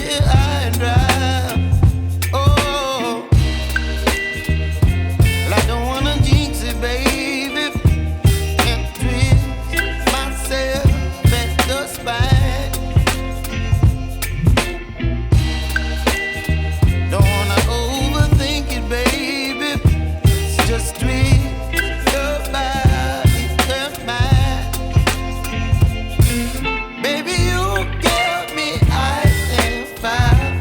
here high and dry. Oh, well, I don't wanna jinx it, baby, and twist myself at the spine. Don't wanna overthink it, baby. It's just twist your body and mine. Baby, you give me ice and fire.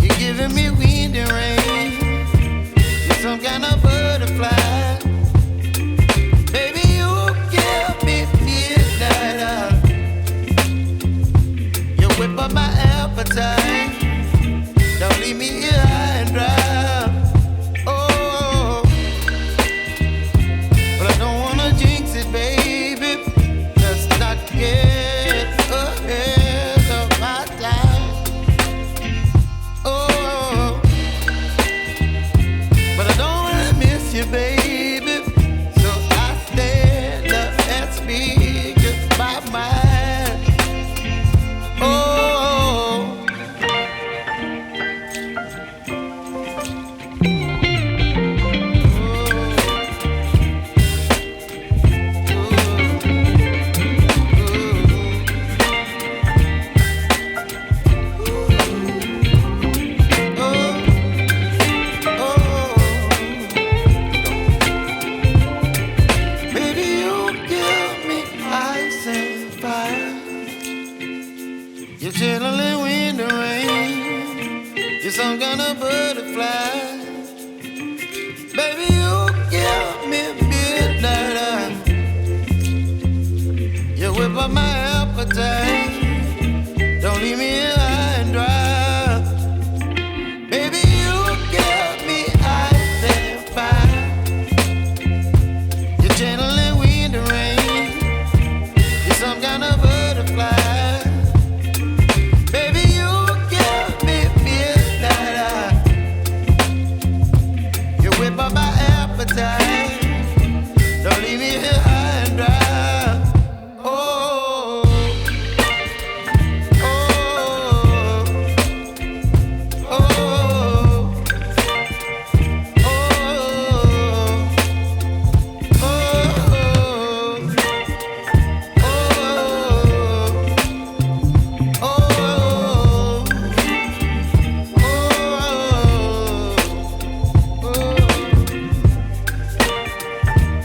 You're giving me wind and rain. You're some kind of butterfly. Baby, you give me midnight. You whip up my appetite. Don't leave me here high and dry. Oh, but I don't wanna jinx it, baby. Let's not get ahead of my time. Oh, but I don't wanna miss you, baby. So I stand up and speak just my mind. Oh. Baby, you give me ice and fire. You're channeling wind and rain. You're some kind of butterfly. Baby, you give me midnight. You whip up my appetite. Don't leave me here high and dry. Baby, you give me ice and fire. You're channeling wind and rain. You're some kind of butterfly. Baby, you give me midnight. You whip up my appetite. Don't leave me here